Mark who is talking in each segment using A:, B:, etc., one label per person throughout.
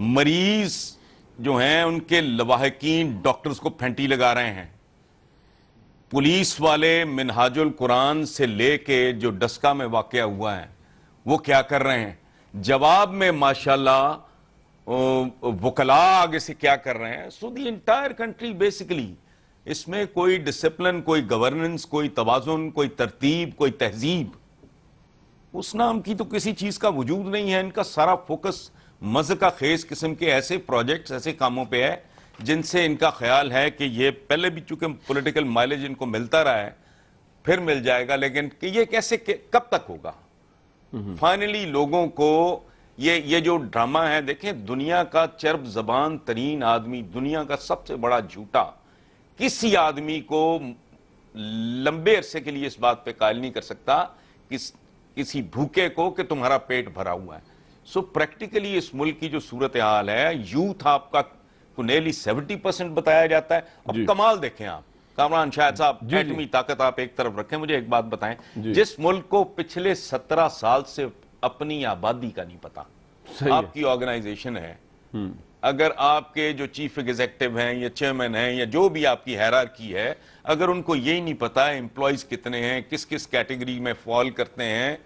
A: مریض جو ہیں ان کے لواحقین ڈاکٹرز کو پھینٹی لگا رہے ہیں، پولیس والے منہاج القرآن سے لے کے جو ڈسکا میں واقعہ ہوا ہے وہ کیا کر رہے ہیں، جواب میں ماشاءاللہ وکلاء آگے سے کیا کر رہے ہیں. سو دی انٹائر کنٹری بیسیکلی، اس میں کوئی ڈسپلن، کوئی گورننس، کوئی توازن، کوئی ترتیب، کوئی تہذیب، اس نام کی تو کسی چیز کا وجود نہیں ہے. ان کا سارا فوکس مزہ خیز قسم کے ایسے پروجیکٹس، ایسے کاموں پہ ہے جن سے ان کا خیال ہے کہ یہ پہلے بھی چونکہ پولیٹیکل مائلیج ان کو ملتا رہا ہے، پھر مل جائے گا، لیکن کہ یہ کیسے کب تک ہوگا. فائنلی لوگوں کو یہ جو ڈرامہ ہے، دیکھیں دنیا کا چرب زبان ترین آدمی، دنیا کا سب سے بڑا جھوٹا، کسی آدمی کو لمبے عرصے کے لیے اس بات پہ قائل نہیں کر سکتا کسی بھوکے کو کہ تمہارا پیٹ بھرا ہوا ہے. سو پریکٹیکلی اس ملک کی جو صورتحال ہے، یوتھ آپ کا نیرلی 70% بتایا جاتا ہے. اب کمال دیکھیں آپ، کامران شاہد صاحب، ایٹمی طاقت آپ ایک طرف رکھیں، مجھے ایک بات بتائیں، جس ملک کو پچھلے 17 سال سے اپنی آبادی کا نہیں پتا، آپ کی آرگنائزیشن ہے، اگر آپ کے جو چیف ایگزیکٹو ہیں یا چیئرمین ہیں یا جو بھی آپ کی ہیرارکی ہے، اگر ان کو یہی نہیں پتا امپلائیز کتنے ہیں، کس کس کیٹیگری میں فال کرتے ہیں،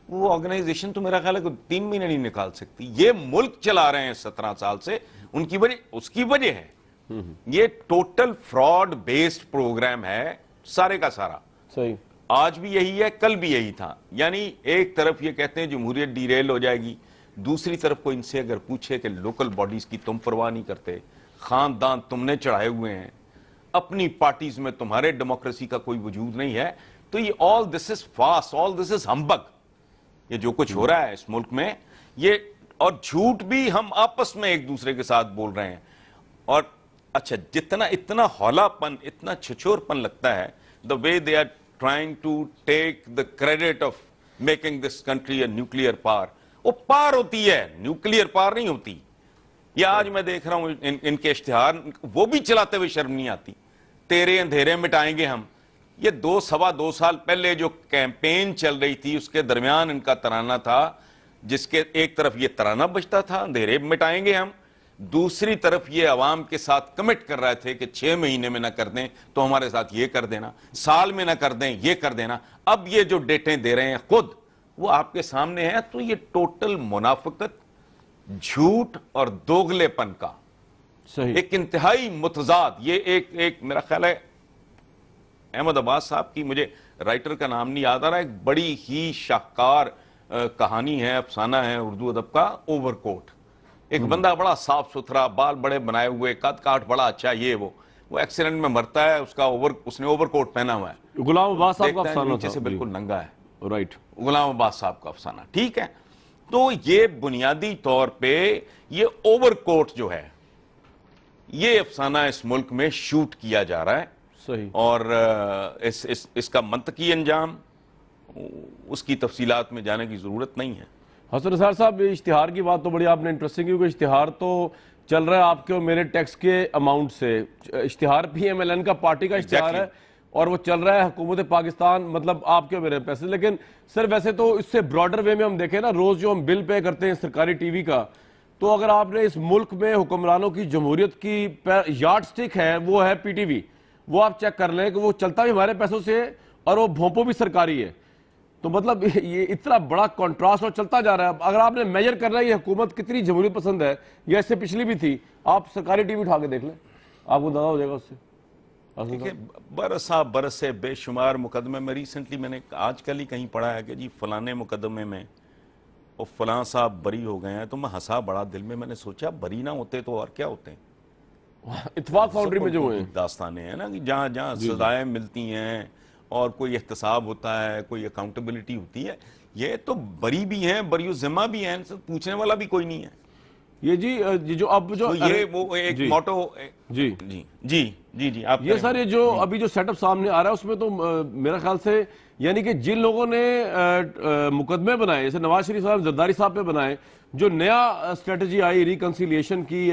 A: وہ آرگنائزیشن تو میرا خیال ہے کہ 3 مہینے نہیں نکال سکتی. یہ ملک چلا رہے ہیں 17 سال سے، ان کی وجہ، اس کی وجہ ہے یہ ٹوٹل فراڈ بیسڈ پروگرام ہے سارے کا سارا.
B: صحیح،
A: آج بھی یہی ہے، کل بھی یہی تھا. یعنی ایک طرف یہ کہتے ہیں جمہوریت ڈی ریل ہو جائے گی، دوسری طرف کو ان سے اگر پوچھے کہ لوکل باڈیز کی تم پرواہ نہیں کرتے، خاندان تم نے چڑھائے ہوئے ہیں، اپنی پارٹیز میں تمہارے ڈیموکریسی کا کوئی وجود نہیں ہے، تو یہ آل دس از فاس، آل دس از ہمبگ. یہ جو کچھ ہو رہا ہے اس ملک میں، یہ اور جھوٹ بھی ہم آپس میں ایک دوسرے کے ساتھ بول رہے ہیں. اور اچھا، جتنا اتنا ہولا پن، اتنا چھچور پن لگتا ہے، the way they are trying to take the credit of making this country a nuclear power. وہ پار ہوتی ہے، نیوکلیئر پار نہیں ہوتی. یہ آج میں دیکھ رہا ہوں ان کے اشتہار، وہ بھی چلاتے ہوئے شرم نہیں آتی، تیرے اندھیرے مٹائیں گے ہم. یہ 2 سال پہلے جو کیمپین چل رہی تھی، اس کے درمیان ان کا ترانہ تھا، جس کے ایک طرف یہ ترانہ بجتا تھا اندھیرے مٹائیں گے ہم، دوسری طرف یہ عوام کے ساتھ کمٹ کر رہے تھے کہ 6 مہینے میں نہ کر دیں تو ہمارے ساتھ یہ کر دینا، سال میں نہ کر دیں یہ کر دینا. اب یہ جو ڈیٹیں دے رہے ہیں خود وہ آپ کے سامنے ہے. تو یہ ٹوٹل منافقت، جھوٹ اور دوغلے پن کا ایک انتہائی متضاد، یہ ایک میرا خیال ہے احمد عباس صاحب کی، مجھے رائٹر کا نام نہیں یاد آ رہا، ایک بڑی ہی شاہکار کہانی ہے، افسانہ ہے اردو ادب کا، اوور کوٹ. ایک بندہ بڑا صاف ستھرا، بال بڑے بنائے ہوئے، قد کاٹ بڑا اچھا، وہ ایکسیڈنٹ میں مرتا ہے، اس نے اوور کوٹ پہنا ہوا ہے.
B: غلام عباس صاحب کا افسانہ
A: نیچے سے بالکل ننگا ہے.
B: رائٹ،
A: غلام عباس صاحب کا افسانہ، ٹھیک ہے. تو یہ بنیادی طور پہ یہ اوور کوٹ جو ہے، یہ افسانہ اس ملک میں شوٹ کیا جا رہا ہے.
B: صحیح.
A: اور اس کا منطقی انجام، اس کی تفصیلات میں جانے کی ضرورت نہیں ہے.
B: حسن نثار صاحب، اشتہار کی بات تو بڑی آپ نے انٹرسٹنگ، کیونکہ اشتہار تو چل رہا ہے آپ کے اور میرے ٹیکس کے اماؤنٹ سے. اشتہار پی ایم ایل این کا پارٹی کا اشتہار ہے اور وہ چل رہا ہے حکومت پاکستان، مطلب آپ کے اور میرے پیسے. لیکن سر ویسے تو اس سے براڈر وے میں ہم دیکھیں نا، روز جو ہم بل پے کرتے ہیں سرکاری ٹی وی کا، تو اگر آپ نے اس ملک میں حکمرانوں کی جمہوریت کی یارڈ سٹک ہے، وہ ہے پی ٹی وی. وہ آپ چیک کر لیں کہ وہ چلتا بھی ہمارے پیسوں سے اور وہ بھونپو بھی سرکاری ہے. تو مطلب یہ اتنا بڑا کنٹراسٹ اور چلتا جا رہا ہے. اگر آپ نے میجر کرنا ہے یہ حکومت کتنی جمہوریت پسند ہے، یا اس سے پچھلی بھی تھی، آپ سرکاری ٹی وی اٹھا کے دیکھ لیں، آپ کو اندازہ ہو جائے گا اس سے.
A: برس سے بے شمار مقدمے میں ریسنٹلی میں نے آج کل ہی کہیں پڑھا ہے کہ جی فلانے مقدمے میں اور فلاں صاحب بری ہو گئے ہیں. تو میں ہنسا بڑا دل میں نے سوچا بری نہ ہوتے تو اور کیا ہوتے ہیں.
B: اتفاق فاؤنڈری میں جو ہوئے ہیں
A: داستانیں ہیں نا، کہ جہاں سزائیں ملتی ہیں اور کوئی احتساب ہوتا ہے، کوئی اکاؤنٹیبلٹی ہوتی ہے، یہ تو بری بھی ہیں، بری و ذمہ بھی ہیں، پوچھنے والا بھی کوئی نہیں ہے.
B: یہ جی جو اب جو
A: یہ وہ ایک موٹو،
B: جی
A: جی جی جی جی آپ
B: یہ سر، یہ جو ابھی جو سیٹ اپ سامنے آ رہا ہے اس میں تو میرا خیال سے یعنی کہ جن لوگوں نے مقدمے بنائے، جیسے نواز شریف صاحب، زرداری صاحب پہ بنائے، جو نیا اسٹریٹجی آئی ریکنسیلیشن کی،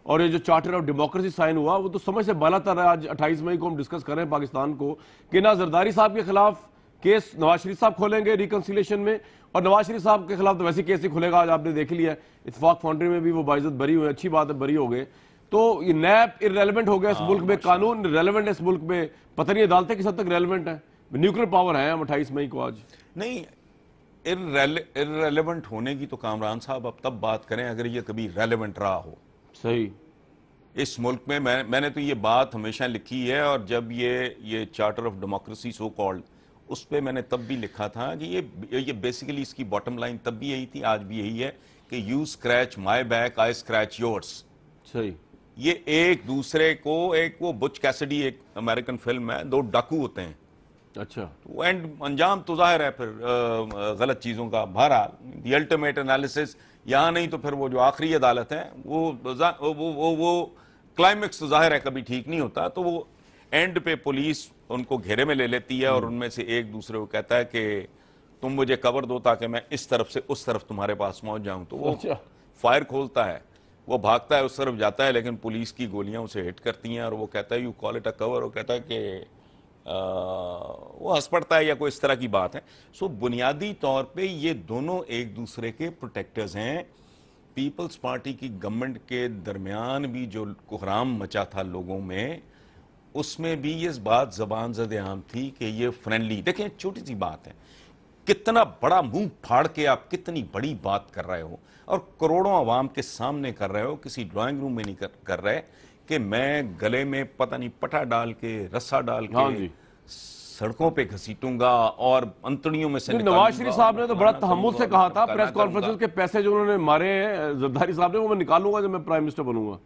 B: اور یہ جو چارٹر آف ڈیموکریسی سائن ہوا، وہ تو سمجھ سے بالا تر ہے. آج 28 مئی کو ہم ڈسکس کر رہے ہیں پاکستان کو کہ نہ زرداری صاحب کے خلاف کیس نواز شریف صاحب کھولیں گے ریکنسیلیشن میں, اور نواز شریف صاحب کے خلاف تو ویسے کیس ہی کھلے گا. آج آپ نے دیکھ لیا اتفاق فاؤنڈری میں بھی وہ باعزت بری ہوئے, اچھی بات ہے بری ہو گئے. تو یہ نیب ارریلیونٹ ہو گیا اس ملک میں, قانون ریلیونٹ ہے اس ملک میں, پتہ نہیں عدالتیں کس حد تک ریلیونٹ ہیں. نیوکلیر پاور ہے ہم 28 مئی کو. آج
A: نہیں, ارریلیونٹ ہونے کی تو کامران صاحب اب تب بات کریں اگر یہ کبھی ریلیونٹ رہا ہو.
B: صحیح.
A: اس ملک میں نے تو یہ بات ہمیشہ لکھی ہے, اور جب یہ charter of democracy so called, اس پہ میں نے تب بھی لکھا تھا کہ یہ بیسیکلی اس کی باٹم لائن تب بھی یہی تھی, آج بھی یہی ہے کہ you scratch my back, I scratch yours.
B: صحیح. یہ
A: ایک دوسرے کو, ایک وہ بچ کیسڈی ایک امریکن فلم ہے, دو ڈاکو ہوتے ہیں.
B: اچھا.
A: اینڈ انجام تو ظاہر ہے پھر غلط چیزوں کا. بہرحال دی الٹیمیٹ انالیسس یہاں نہیں تو پھر وہ جو آخری عدالت ہے وہ کلائمیکس تو ظاہر ہے کبھی ٹھیک نہیں ہوتا. تو وہ اینڈ پہ پولیس ان کو گھیرے میں لے لیتی ہے, اور ان میں سے ایک دوسرے کو کہتا ہے کہ تم مجھے کور دو تاکہ میں اس طرف سے اس طرف تمہارے پاس پہنچ جاؤں. تو وہ فائر کھولتا ہے, وہ بھاگتا ہے, اس طرف جاتا ہے, لیکن پولیس کی گولیاں اسے ہٹ کرتی ہیں, اور وہ کہتا ہے یو کال اٹ اے کور. وہ کہتا ہے کہ وہ ہنس پڑتا ہے یا کوئی اس طرح کی بات ہے. سو بنیادی طور پہ یہ دونوں ایک دوسرے کے پروٹیکٹرز ہیں. پیپلز پارٹی کی گورنمنٹ کے درمیان بھی جو کوہرام مچا تھا لوگوں میں, اس میں بھی یہ بات زبان زد عام تھی کہ یہ فرینڈلی. دیکھیں چھوٹی سی بات ہے, کتنا بڑا منہ پھاڑ کے آپ کتنی بڑی بات کر رہے ہو, اور کروڑوں عوام کے سامنے کر رہے ہو, کسی ڈرائنگ روم میں نہیں کر رہے کہ میں گلے میں پتہ نہیں پٹا ڈال کے, رسا ڈال کے سڑکوں پہ گھسیٹوں گا اور انتڑیوں میں سے نکالوں گا.
B: نواز شریف صاحب نے تو بڑا تحمل سے کہا تھا پریس کانفرنس کے پیسے جو انہوں نے مارے ہیں زرداری صاحب نے, وہ میں نکالوں گا جب میں پرائم منسٹر بنوں گا.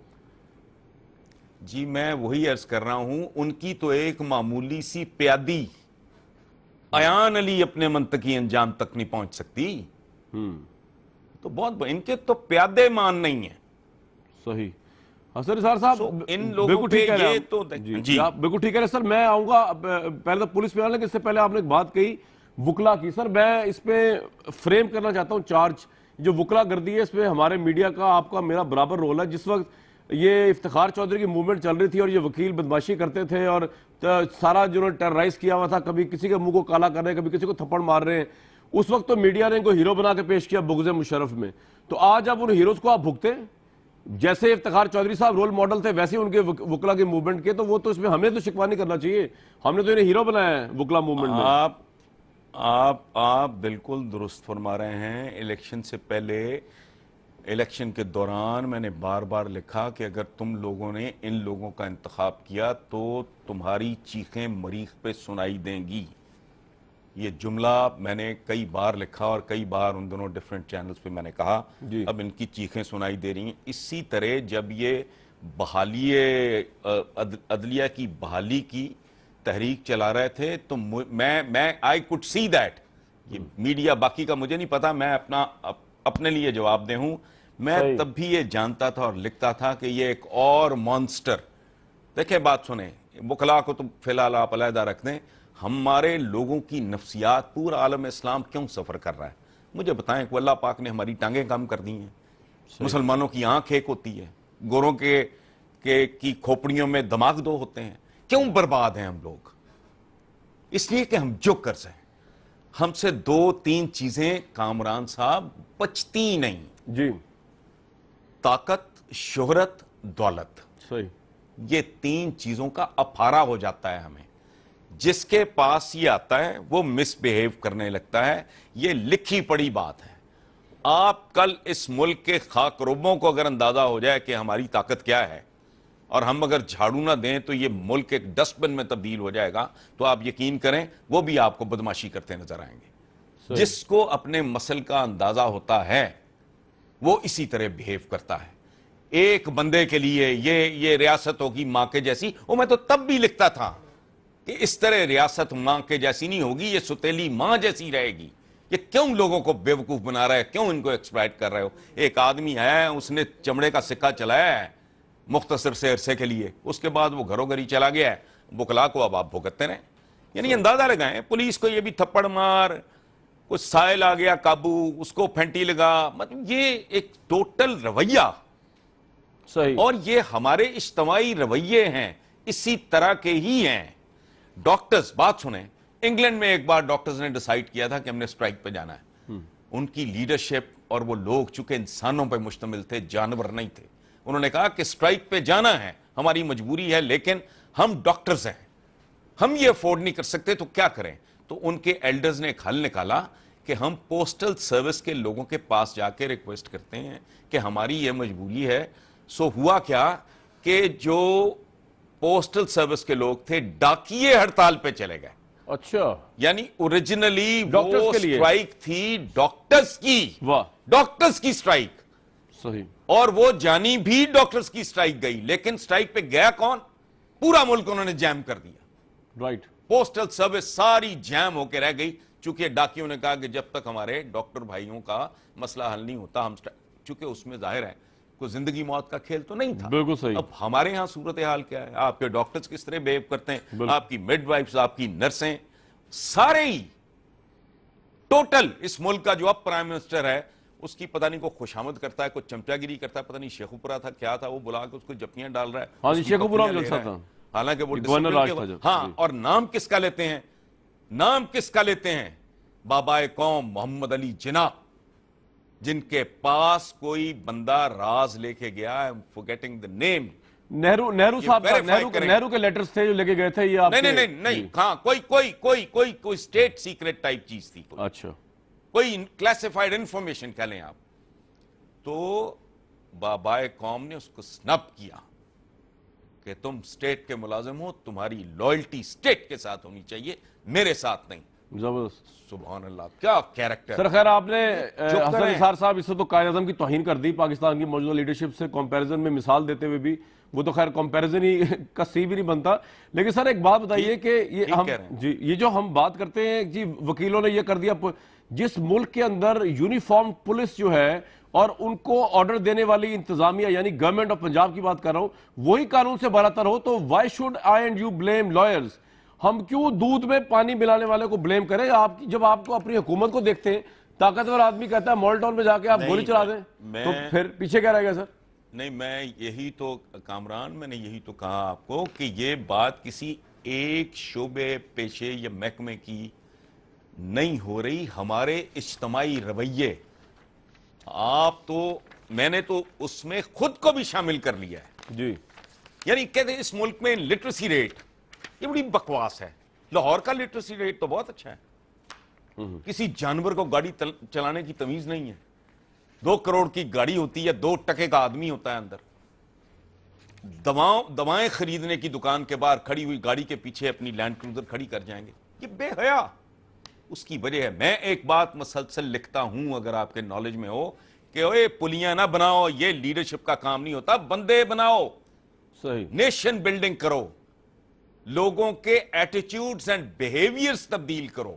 A: جی میں وہی عرض کر رہا ہوں, ان کی تو ایک معمولی سی پیادی ایان علی اپنے منطقی انجام تک نہیں پہنچ سکتی. تو بہت ان کے تو پیادے مان نہیں ہیں.
B: صحیح. حسن نثار صاحب
A: ان لوگوں پہ یہ تو
B: جی آپ بالکل ٹھیک ہے سر. میں آؤں گا پہلے تو پولیس پہ آنے, لیکن اس سے پہلے آپ نے ایک بات کہی وکلا کی. سر میں اس پہ فریم کرنا چاہتا ہوں چارج جو وکلا گردی ہے, اس پہ ہمارے میڈیا کا آپ کا میرا برابر رول ہے. جس وقت یہ افتخار چودھری کی موومنٹ چل رہی تھی اور یہ وکیل بدماشی کرتے تھے اور سارا جو ٹیررائز کیا ہوا تھا, کبھی کسی کے منہ کو کالا کر رہے ہیں, کبھی کسی کو تھپڑ مار رہے ہیں, اس وقت تو میڈیا نے ان کو ہیرو بنا کے پیش کیا بغض مشرف میں. تو آج اب ان ہیروز کو آپ بھگتے ہیں, جیسے افتخار چودھری صاحب رول ماڈل تھے ویسے ان کے وکلا کے موومنٹ کے, تو وہ تو اس میں ہمیں تو شکوہ نہیں کرنا چاہیے, ہم نے تو انہیں ہیرو بنایا ہے وکلا موومنٹ میں.
A: آپ بالکل درست فرما رہے ہیں. الیکشن سے پہلے, الیکشن کے دوران میں نے بار بار لکھا کہ اگر تم لوگوں نے ان لوگوں کا انتخاب کیا تو تمہاری چیخیں مریخ پہ سنائی دیں گی. یہ جملہ میں نے کئی بار لکھا اور کئی بار ان دونوں ڈیفرنٹ چینلز پہ میں نے کہا. اب ان کی چیخیں سنائی دے رہی ہیں. اسی طرح جب یہ بحالی عدلیہ کی بحالی کی تحریک چلا رہے تھے تو میں آئی کوڈ سی دیٹ. یہ میڈیا باقی کا مجھے نہیں پتا, میں اپنے لیے جواب دے ہوں, میں تب بھی یہ جانتا تھا اور لکھتا تھا کہ یہ ایک اور مانسٹر. دیکھیں بات سنیں, وکلا کو تو فی الحال آپ علیحدہ رکھ دیں, ہمارے لوگوں کی نفسیات پورا عالم اسلام کیوں سفر کر رہا ہے؟ مجھے بتائیں کہ اللہ پاک نے ہماری ٹانگیں کم کر دی ہیں, مسلمانوں کی آنکھ ایک ہوتی ہے, گوروں کی کھوپڑیوں میں دماغ دو ہوتے ہیں. کیوں برباد ہیں ہم لوگ؟ اس لیے کہ ہم جوکرز ہیں. ہم سے 2-3 چیزیں کامران صاحب بچتی نہیں.
B: جی.
A: طاقت, شہرت, دولت.
B: صحیح.
A: یہ 3 چیزوں کا اپارا ہو جاتا ہے ہمیں. جس کے پاس یہ آتا ہے وہ مس بیہیو کرنے لگتا ہے. یہ لکھی پڑی بات ہے. آپ کل اس ملک کے خاک ربوں کو اگر اندازہ ہو جائے کہ ہماری طاقت کیا ہے, اور ہم اگر جھاڑو نہ دیں تو یہ ملک ایک ڈسٹ بن میں تبدیل ہو جائے گا, تو آپ یقین کریں وہ بھی آپ کو بدماشی کرتے نظر آئیں گے. جس کو اپنے مسل کا اندازہ ہوتا ہے وہ اسی طرح بیہیو کرتا ہے. ایک بندے کے لیے یہ ریاست ہوگی ماں کے جیسی, وہ میں تو تب بھی لکھتا تھا کہ اس طرح ریاست ماں کے جیسی نہیں ہوگی, یہ ستیلی ماں جیسی رہے گی. یہ کیوں لوگوں کو بیوقوف بنا رہا ہے, کیوں ان کو ایکسپلائٹ کر رہے ہو؟ ایک آدمی ہے, اس نے چمڑے کا سکہ چلایا ہے مختصر سے عرصے کے لیے, اس کے بعد وہ گھروں گھری چلا گیا ہے. وکلا کو اب آپ بھگتتے رہیں. یعنی اندازہ لگائیں, پولیس کو یہ بھی تھپڑ مار, کچھ سائل آ گیا قابو, اس کو پھینٹی لگا, مطلب یہ ایک ٹوٹل رویہ.
B: صحیح.
A: اور یہ ہمارے اجتماعی رویے ہیں, اسی طرح کے ہی ہیں. ڈاکٹرز, بات سنیں, انگلینڈ میں ایک بار ڈاکٹرز نے ڈیسائیڈ کیا تھا کہ ہم نے اسٹرائک پہ جانا ہے. ان کی لیڈرشپ اور وہ لوگ چونکہ انسانوں پہ مشتمل تھے, جانور نہیں تھے, انہوں نے کہا کہ اسٹرائک پہ جانا ہے, ہماری مجبوری ہے, لیکن ہم ڈاکٹرز ہیں, ہم یہ افورڈ نہیں کر سکتے, تو کیا کریں. تو ان کے ایلڈرز نے ایک حل نکالا کہ ہم پوسٹل سروس کے لوگوں کے پاس جا کے ریکویسٹ کرتے ہیں کہ ہماری یہ مجبوری ہے. سو ہوا کیا کہ جو پوسٹل سروس کے لوگ تھے ڈاکیے ہڑتال پہ چلے گئے.
B: اچھا,
A: یعنی اوریجنلی وہ
B: ڈاکٹرز کے لیے
A: اسٹرائک تھی ڈاکٹرز کی,
B: واہ,
A: ڈاکٹرز کی اسٹرائک,
B: صحیح,
A: اور وہ جانی بھی ڈاکٹرز کی اسٹرائک گئی. لیکن اسٹرائک پہ گیا کون؟ پورا ملک انہوں نے جیم کر دیا.
B: رائٹ,
A: پوسٹل سروس ساری جیم ہو کے رہ گئی, چونکہ ڈاکیوں نے کہا کہ جب تک ہمارے ڈاکٹر بھائیوں کا مسئلہ حل نہیں ہوتا ہم, چونکہ اس میں ظاہر ہے کوئی زندگی موت کا کھیل تو نہیں تھا.
B: بالکل صحیح.
A: اب ہمارے ہاں صورتحال کیا ہے, آپ کے ڈاکٹرز کس طرح بیہیو کرتے ہیں, آپ کی مڈ وائفز, آپ کی نرسیں, سارے ہی ٹوٹل اس ملک کا جو اب پرائم منسٹر ہے اس کی پتہ نہیں کو خوشامد کرتا ہے, کوئی چمچا گیری کرتا ہے, پتہ نہیں شیخو پورا تھا کیا تھا, وہ بلا کے اس کو جپیاں ڈال رہا ہے.
B: ہاں جی, شیخو پورا میں
A: لے
B: جلسہ
A: رہا ہے.
B: تھا,
A: حالانکہ وہ
B: گورنر راج تھا
A: ڈسپلن کے, ہاں, اور نام کس کا لیتے ہیں, نام کس کا لیتے ہیں, بابا قوم محمد علی جناح, جن کے پاس کوئی بندہ راز لے کے گیا, I am forgetting the name.
B: Nehru صاحب کا, نہرو کے لیٹرز تھے جو لے کے گئے تھے, یہ آپ
A: نہیں, ہاں, کوئی اسٹیٹ سیکرٹ ٹائپ چیز تھی,
B: اچھا,
A: کوئی کلاسیفائڈ انفارمیشن کہہ لیں آپ. تو بابا قوم نے اس کو سنپ کیا کہ تم اسٹیٹ کے ملازم ہو, تمہاری لائلٹی اسٹیٹ کے ساتھ ہونی چاہیے, میرے ساتھ نہیں.
B: زبردست,
A: سبحان اللہ, کیا کیریکٹر.
B: سر خیر, آپ نے حسن نثار صاحب اس سے تو قائد اعظم کی توہین کر دی پاکستان کی موجودہ لیڈرشپ سے کمپیریزن میں مثال دیتے ہوئے بھی, وہ تو خیر کمپیریزن ہی کا سی بھی نہیں بنتا. لیکن سر ایک بات بتائیے کہ یہ جو ہم بات کرتے ہیں جی, وکیلوں نے یہ کر دیا, جس ملک کے اندر یونیفارم پولیس جو ہے اور ان کو آرڈر دینے والی انتظامیہ یعنی گورنمنٹ آف پنجاب کی بات کر رہا ہوں, وہی قانون سے براتر ہو, تو why should I and you blame lawyers? ہم کیوں دودھ میں پانی ملانے والے کو بلیم کریں؟ جب آپ کو اپنی حکومت کو دیکھتے ہیں, طاقتور آدمی کہتا ہے مال ٹاؤن میں جا کے آپ گولی چلا دیں, تو پھر پیچھے کیا رہ گیا سر؟
A: نہیں, میں یہی تو کامران, میں نے یہی تو کہا آپ کو کہ یہ بات کسی ایک شعبے پیشے یا محکمے کی نہیں ہو رہی, ہمارے اجتماعی رویے. آپ تو, میں نے تو اس میں خود کو بھی شامل کر لیا ہے
B: جی.
A: یعنی کہتے ہیں اس ملک میں لٹریسی ریٹ یہ بڑی بکواس ہے. لاہور کا لٹریسی ریٹ تو بہت اچھا ہے, کسی جانور کو گاڑی چلانے کی تمیز نہیں ہے. 2 کروڑ کی گاڑی ہوتی ہے, 2 ٹکے کا آدمی ہوتا ہے اندر. دوائیں خریدنے کی دکان کے باہر کھڑی ہوئی گاڑی کے پیچھے اپنی لینڈ کروزر کھڑی کر جائیں گے. یہ بے حیا. اس کی وجہ ہے, میں ایک بات مسلسل لکھتا ہوں, اگر آپ کے نالج میں ہو, کہ اوے پلیاں نہ بناؤ, یہ لیڈرشپ کا کام نہیں ہوتا, بندے بناؤ,
B: صحیح,
A: نیشن بلڈنگ کرو, لوگوں کے ایٹیٹیوڈز اینڈ بیہیویئرز تبدیل کرو,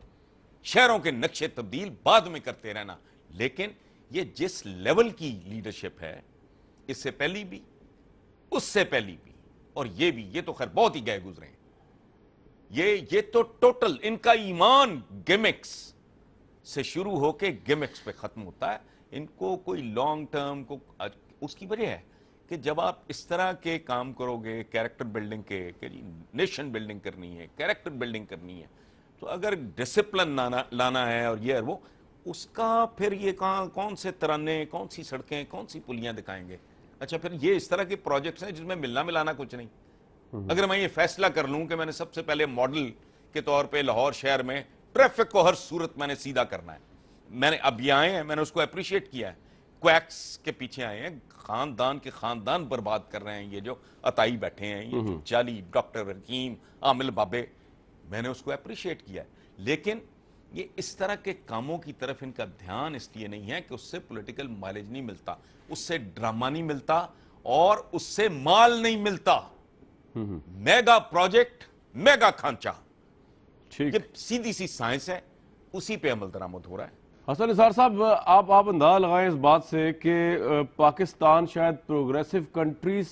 A: شہروں کے نقشے تبدیل بعد میں کرتے رہنا. لیکن یہ جس لیول کی لیڈرشپ ہے, اس سے پہلی بھی, اس سے پہلی بھی, اور یہ بھی, یہ تو خیر بہت ہی گئے گزرے ہیں. یہ تو ٹوٹل ان کا ایمان گیمکس سے شروع ہو کے گیمکس پہ ختم ہوتا ہے. ان کو کوئی لانگ ٹرم کو, اس کی وجہ ہے کہ جب آپ اس طرح کے کام کرو گے کیریکٹر بلڈنگ کے, کہ نیشن بلڈنگ کرنی ہے, کیریکٹر بلڈنگ کرنی ہے, تو اگر ڈسپلن لانا ہے اور یہ وہ, اس کا پھر یہ کون سے ترانے, کون سی سڑکیں, کون سی پلیاں دکھائیں گے. اچھا, پھر یہ اس طرح کے پروجیکٹس ہیں جس میں ملنا ملانا کچھ نہیں. اگر میں یہ فیصلہ کر لوں کہ میں نے سب سے پہلے ماڈل کے طور پہ لاہور شہر میں ٹریفک کو ہر صورت میں نے سیدھا کرنا ہے, میں نے اب یہ آئے ہیں, میں نے اس کو اپریشیٹ کیا ہے, کویکس کے پیچھے آئے ہیں, خاندان کے خاندان برباد کر رہے ہیں, یہ جو عطائی بیٹھے ہیں, یہ جعلی ڈاکٹر حکیم, عامل بابے, میں نے اس کو اپریشیٹ کیا ہے. لیکن یہ اس طرح کے کاموں کی طرف ان کا دھیان اس لیے نہیں ہے کہ اس سے پولیٹیکل مائلیج نہیں ملتا, اس سے ڈرامہ نہیں ملتا, اور اس سے مال نہیں ملتا. میگا پروجیکٹ, میگا کھانچا, یہ سیدھی سی سائنس ہے, اسی پہ عمل درآمد ہو رہا ہے.
B: حسن نثار صاحب, آپ اندازہ لگائیں اس بات سے کہ پاکستان شاید پروگریسو کنٹریز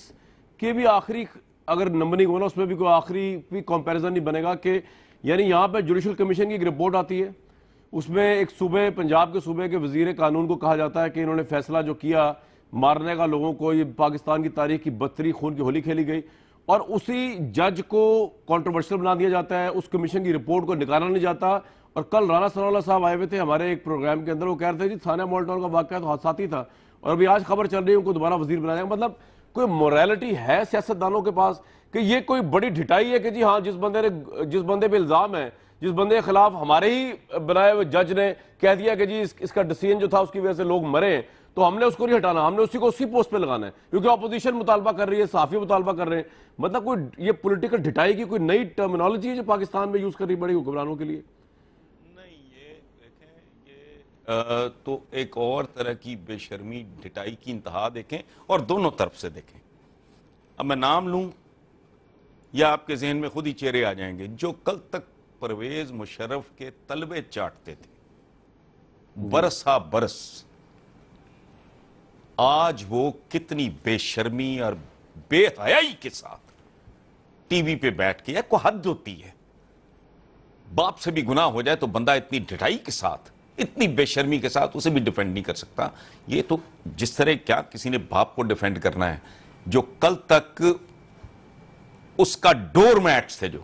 B: کے بھی آخری اگر نمبرنگ ہونا, اس میں بھی کوئی آخری بھی کمپیریزن نہیں بنے گا, کہ یعنی یہاں پہ جوڈیشل کمیشن کی ایک رپورٹ آتی ہے, اس میں ایک صوبے, پنجاب کے صوبے کے وزیر قانون کو کہا جاتا ہے کہ انہوں نے فیصلہ جو کیا مارنے کا لوگوں کو, یہ پاکستان کی تاریخ کی بدترین خون کی ہولی کھیلی گئی. اور اسی جج کو کانٹروورشل بنا دیا جاتا ہے, اس کمیشن کی رپورٹ کو نکالا نہیں جاتا. اور کل رانا ثناء اللہ صاحب آئے ہوئے تھے ہمارے ایک پروگرام کے اندر, وہ کہہ رہے تھے جی ثانیہ مال ٹاؤن کا واقعہ تو حادثاتی تھا, اور ابھی آج خبر چل رہی ہے ان کو دوبارہ وزیر بنایا گیا. مطلب کوئی موریلٹی ہے سیاستدانوں کے پاس کہ یہ کوئی بڑی ڈھٹائی ہے کہ جی ہاں جس بندے پہ الزام ہے, جس بندے کے خلاف ہمارے ہی بنائے ہوئے جج نے کہہ دیا کہ جی اس کا ڈیسیژن جو تھا اس کی وجہ سے لوگ مرے, تو ہم نے اس کو نہیں ہٹانا, ہم نے اسی کو اسی پوسٹ پہ لگانا ہے کیونکہ اپوزیشن مطالبہ کر رہی ہے, صحافی مطالبہ کر رہے ہیں. مطلب کوئی یہ پولیٹیکل ڈھٹائی کی کوئی نئی ٹرمینالوجی ہے جو پاکستان میں یوز کر رہی بڑی حکمرانوں کے لیے؟
A: نہیں, یہ دیکھیں, یہ تو ایک اور طرح کی بے شرمی ڈھٹائی کی انتہا دیکھیں, اور دونوں طرف سے دیکھیں. اب میں نام لوں یا آپ کے ذہن میں خود ہی چہرے آ جائیں گے. جو کل تک پرویز مشرف کے تلوے چاٹتے تھے برسا برس, آج وہ کتنی بے شرمی اور بے حیائی کے ساتھ ٹی وی پہ بیٹھ کے, کوئی حد ہوتی ہے, باپ سے بھی گناہ ہو جائے تو بندہ اتنی ڈھٹائی کے ساتھ, اتنی بے شرمی کے ساتھ اسے بھی ڈیفینڈ نہیں کر سکتا. یہ تو جس طرح کیا کسی نے باپ کو ڈیفینڈ کرنا ہے, جو کل تک اس کا ڈور میٹس تھے, جو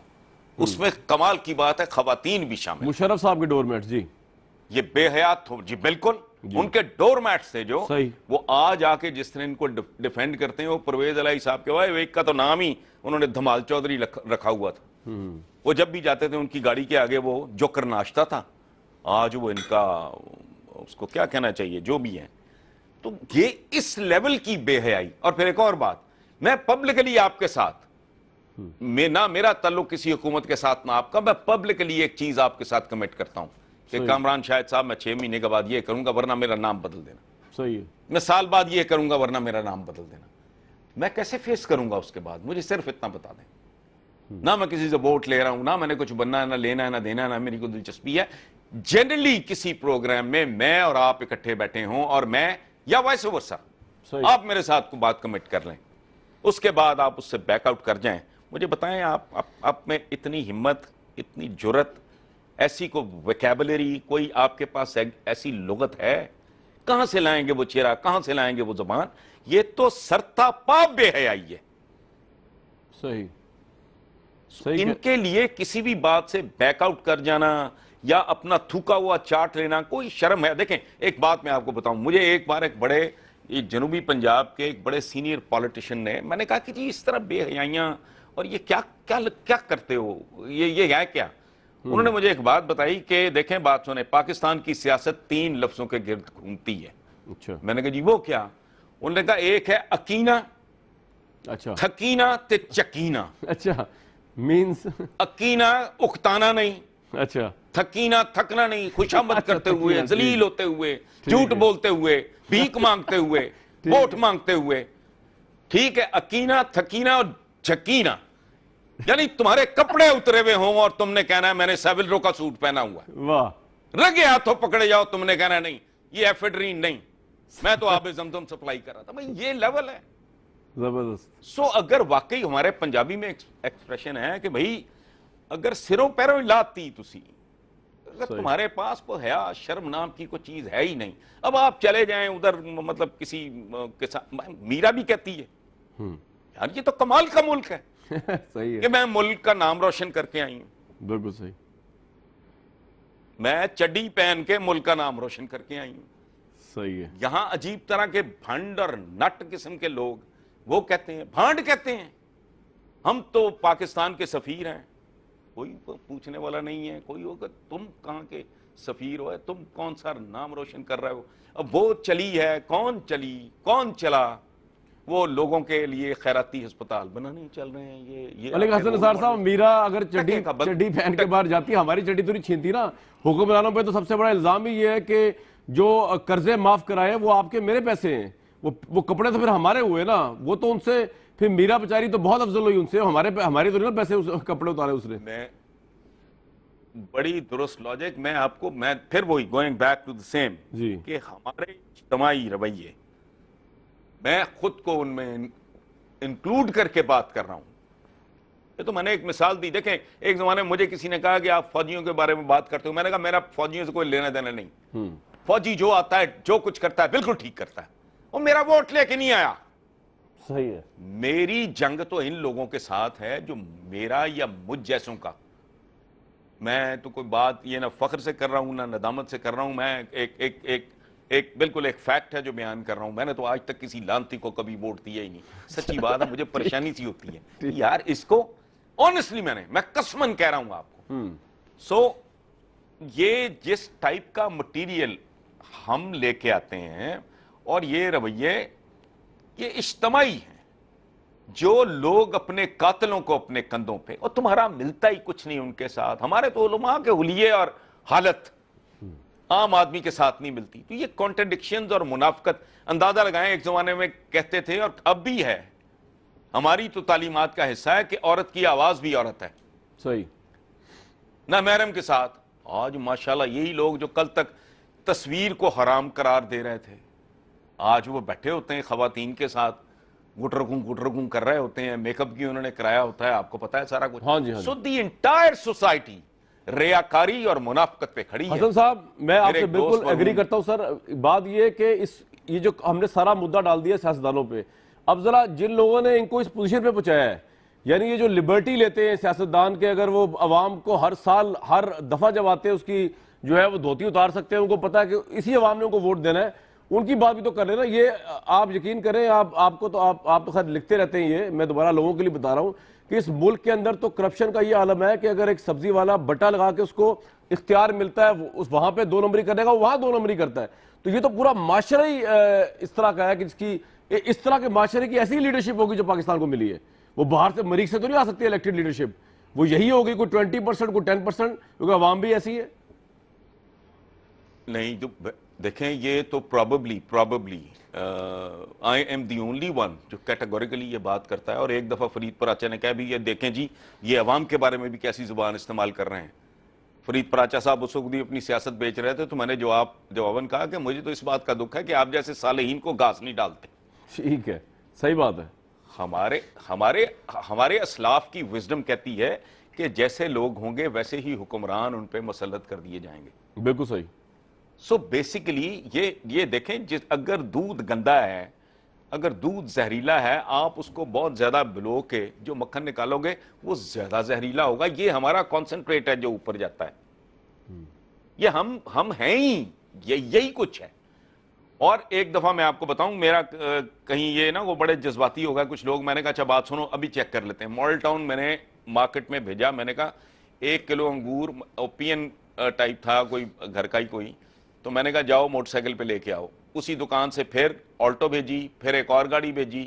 A: اس میں کمال کی بات ہے خواتین بھی شامل,
B: مشرف صاحب کے ڈور میٹس, جی
A: یہ بے حیات ہو جی, بالکل ان کے ڈور میٹس تھے جو
B: صحیح.
A: وہ آج آ کے جس طرح ان کو ڈیفینڈ کرتے ہیں, وہ پرویز الہی صاحب کے ایک کا تو نام ہی انہوں نے دھمال چودھری رکھا ہوا تھا. وہ جب بھی جاتے تھے ان کی گاڑی کے آگے وہ جوکر ناشتا تھا, آج وہ ان کا اس کو کیا کہنا چاہیے جو بھی ہے. تو یہ اس لیول کی بے حیائی. اور پھر ایک اور بات, میں پبلکلی آپ کے ساتھ, نہ میرا تعلق کسی حکومت کے ساتھ نہ آپ کا, میں پبلکلی ایک چیز آپ کے ساتھ کمٹ کرتا ہوں کہ کامران شاہد صاحب میں 6 مہینے کے بعد یہ کروں گا ورنہ میرا نام بدل دینا.
B: صحیح ہے.
A: میں سال بعد یہ کروں گا ورنہ میرا نام بدل دینا. میں کیسے فیس کروں گا اس کے بعد, مجھے صرف اتنا بتا دیں. نہ میں کسی سے ووٹ لے رہا ہوں, نہ میں نے کچھ بننا ہے, نہ لینا ہے, نہ دینا ہے, نہ میری کوئی دلچسپی ہے. جنرلی کسی پروگرام میں اور آپ اکٹھے بیٹھے ہوں اور میں یا وائس ورسا, آپ میرے ساتھ کو بات کمٹ کر لیں, اس کے بعد آپ اس سے بیک آؤٹ کر جائیں. مجھے بتائیں آپ میں اتنی ہمت, اتنی جرت, ایسی کو ویکیبلری, کوئی آپ کے پاس ایسی لغت ہے؟ کہاں سے لائیں گے وہ چہرہ, کہاں سے لائیں گے وہ زبان؟ یہ تو سرتا پا بے حیائی ہے.
B: صحیح.
A: ان کے لیے کسی بھی بات سے بیک آؤٹ کر جانا یا اپنا تھوکا ہوا چاٹ لینا کوئی شرم ہے؟ دیکھیں ایک بات میں آپ کو بتاؤں, مجھے ایک بار ایک بڑے جنوبی پنجاب کے ایک بڑے سینئر پولیٹیشین نے, میں نے کہا کہ جی اس طرح بے حیائیاں اور یہ کیا کرتے ہو, یہ ہے کیا؟ انہوں نے مجھے ایک بات بتائی کہ دیکھیں بات سنیں, پاکستان کی سیاست 3 لفظوں کے گرد گھومتی ہے.
B: اچھا.
A: میں نے کہا جی وہ کیا؟ انہوں نے کہا ایک ہے اکینا,
B: اچھا,
A: تھکینا تے چکینا.
B: اچھا, مینز
A: اکینا اکتانا نہیں,
B: اچھا,
A: تھکینا تھکنا نہیں, خوشامد کرتے ہوئے, ذلیل ہوتے ہوئے, جھوٹ بولتے ہوئے, بھیک مانگتے ہوئے, ووٹ مانگتے ہوئے. ٹھیک ہے, اکینا تھکینا اور جھکینا, یعنی تمہارے کپڑے اترے ہوئے ہوں اور تم نے کہنا ہے میں نے سیول رو کا سوٹ پہنا ہوا ہے,
B: واہ,
A: رگے ہاتھوں پکڑے جاؤ, تم نے کہنا نہیں یہ ایفیڈرین نہیں, میں تو آب زمزم سپلائی کر رہا تھا. بھائی یہ لیول ہے
B: زبردست.
A: سو اگر واقعی ہمارے پنجابی میں ایکسپریشن ہے کہ بھائی اگر سروں پیروں لاتی تسی, اگر تمہارے پاس کوئی حیا شرم نام کی کوئی چیز ہے ہی نہیں, اب آپ چلے جائیں ادھر, مطلب کسی کے ساتھ, میرا بھی کہتی ہے یار یہ تو کمال کا ملک ہے
B: صحیح ہے,
A: کہ میں ملک کا نام روشن کر کے آئی ہوں.
B: بالکل صحیح.
A: میں چڈی پہن کے ملک کا نام روشن کر کے آئی ہوں.
B: صحیح ہے.
A: یہاں عجیب طرح کے بھنڈ اور نٹ قسم کے لوگ وہ کہتے ہیں, بھانڈ کہتے ہیں ہم تو پاکستان کے سفیر ہیں. کوئی پوچھنے والا نہیں ہے, کوئی ہوگا تم کہاں کے سفیر ہو, تم کون سا نام روشن کر رہے ہو. اب وہ چلی ہے, کون چلی, کون چلا, وہ لوگوں کے لیے خیراتی ہسپتال بنانے چل رہے ہیں. یہ
B: لیکن حسن نثار صاحب, میرا اگر چڈی پہن کے باہر جاتی, ہماری چڈی تو نہیں چھینتی نا. حکمرانوں پہ تو سب سے بڑا الزام ہی یہ ہے کہ جو قرضے معاف کرائے وہ آپ کے میرے پیسے ہیں, وہ کپڑے تو پھر ہمارے ہوئے نا, وہ تو ان سے پھر میرا بیچاری تو بہت افضل ہوئی ان سے, ہمارے تو نہیں پیسے کپڑے اتارے اس نے.
A: میں بڑی درست لاجک, میں آپ کو, میں پھر وہی going back to the same, کہ ہمارے اجتماعی رویے, میں خود کو ان میں انکلوڈ کر کے بات کر رہا ہوں. یہ تو میں نے ایک مثال دی. دیکھیں ایک زمانے میں مجھے کسی نے کہا کہ آپ فوجیوں کے بارے میں بات کرتے ہو, میں نے کہا میرا فوجیوں سے کوئی لینا دینا نہیں. فوجی جو آتا ہے جو کچھ کرتا ہے بالکل ٹھیک کرتا ہے, اور میرا ووٹ لے کے نہیں آیا.
B: صحیح ہے.
A: میری جنگ تو ان لوگوں کے ساتھ ہے جو میرا یا مجھ جیسوں کا، میں تو کوئی بات یہ نہ فخر سے کر رہا ہوں نہ ندامت سے کر رہا ہوں، میں ایک بالکل ایک فیکٹ ہے جو بیان کر رہا ہوں. میں نے تو آج تک کسی لانتی کو کبھی ووٹ دیا ہی نہیں، سچی بات ہے. مجھے پریشانی سی ہوتی ہے یار اس کو آنیسٹلی میں قسمن کہہ رہا ہوں آپ کو. سو یہ جس ٹائپ کا مٹیریل ہم لے کے آتے ہیں اور یہ رویے یہ اجتماعی ہیں، جو لوگ اپنے قاتلوں کو اپنے کندھوں پہ، اور تمہارا ملتا ہی کچھ نہیں ان کے ساتھ. ہمارے تو علماء کے حلیے اور حالت عام آدمی کے ساتھ نہیں ملتی. تو یہ کانٹرڈکشنز اور منافقت اندازہ لگائیں، ایک زمانے میں کہتے تھے اور اب بھی ہے، ہماری تو تعلیمات کا حصہ ہے کہ عورت کی آواز بھی عورت ہے.
B: صحیح.
A: نہ محرم کے ساتھ. آج ماشاءاللہ یہی لوگ جو کل تک تصویر کو حرام قرار دے رہے تھے، آج وہ بیٹھے ہوتے ہیں خواتین کے ساتھ گٹرگوں کر رہے ہوتے ہیں. میک اپ کی انہوں نے کرایا ہوتا ہے، آپ کو پتا ہے سارا کچھ.
B: ہاں جی، ہاں جی.
A: سو دی انٹائر سوسائٹی ریاکاری اور منافقت پہ کھڑی ہے.
B: حسن صاحب میں آپ
A: میرے
B: سے
A: ایک دوست
B: بالکل ایگری کرتا ہوں سر. بات یہ ہے کہ یہ جو ہم نے سارا مدعا ڈال دیا سیاستدانوں پہ، اب ذرا جن لوگوں نے ان کو اس پوزیشن پہ پہنچایا ہے، یعنی یہ جو لبرٹی لیتے ہیں سیاستدان کے، اگر وہ عوام کو ہر سال ہر دفعہ جب آتے ہیں اس کی جو ہے وہ دھوتی اتار سکتے ہیں، ان کو پتا ہے کہ اسی عوام نے ان کو ووٹ دینا ہے، ان کی بات بھی تو کر رہے ہیں نا. یہ آپ یقین کریں، آپ تو خیر لکھتے رہتے ہیں، یہ میں دوبارہ لوگوں کے لیے بتا رہا ہوں کہ اس ملک کے اندر تو کرپشن کا یہ عالم ہے کہ اگر ایک سبزی والا بٹا لگا کے اس کو اختیار ملتا ہے وہاں پہ 2 نمبری کرنے کا، وہاں 2 نمبری کرتا ہے. تو یہ تو پورا معاشرہ ہی اس طرح کا ہے کہ اس طرح کے معاشرے کی ایسی لیڈرشپ ہوگی جو پاکستان کو ملی ہے. وہ باہر سے مریخ سے تو نہیں آ سکتی الیکٹڈ لیڈرشپ، وہ یہی ہوگی، کوئی 20% کوئی 10%، کیونکہ عوام بھی ایسی ہے.
A: نہیں جو دیکھیں، یہ تو probably I am the only one جو کیٹیگوریکلی یہ بات کرتا ہے. اور ایک دفعہ فرید پراچا نے کہا بھی یہ دیکھیں جی یہ عوام کے بارے میں بھی کیسی زبان استعمال کر رہے ہیں. فرید پراچا صاحب اس وقت بھی اپنی سیاست بیچ رہے تھے، تو میں نے جواباً کہا کہ مجھے تو اس بات کا دکھ ہے کہ آپ جیسے صالحین کو گھاس نہیں ڈالتے.
B: ٹھیک ہے، صحیح بات ہے.
A: ہمارے اسلاف کی وزڈم کہتی ہے کہ جیسے لوگ ہوں گے ویسے ہی حکمران ان پہ مسلط کر دیے جائیں گے.
B: بالکل صحیح.
A: سو بیسیکلی یہ دیکھیں، اگر دودھ گندا ہے، اگر دودھ زہریلا ہے، آپ اس کو بہت زیادہ بلو کے جو مکھن نکالو گے وہ زیادہ زہریلا ہوگا. یہ ہمارا کانسنٹریٹ ہے جو اوپر جاتا ہے. یہ ہم ہیں ہی یہی کچھ ہے. اور ایک دفعہ میں آپ کو بتاؤں، میرا کہیں یہ نا وہ بڑے جذباتی ہو گئے کچھ لوگ. میں نے کہا اچھا بات سنو، ابھی چیک کر لیتے ہیں. ماڈل ٹاؤن میں نے مارکیٹ میں بھیجا، میں نے کہا 1 کلو انگور اوپین ٹائپ تھا، کوئی گھر کا ہی کوئی، تو میں نے کہا جاؤ موٹر سائیکل پہ لے کے آؤ. اسی دکان سے پھر آلٹو بھیجی، پھر ایک اور گاڑی بھیجی،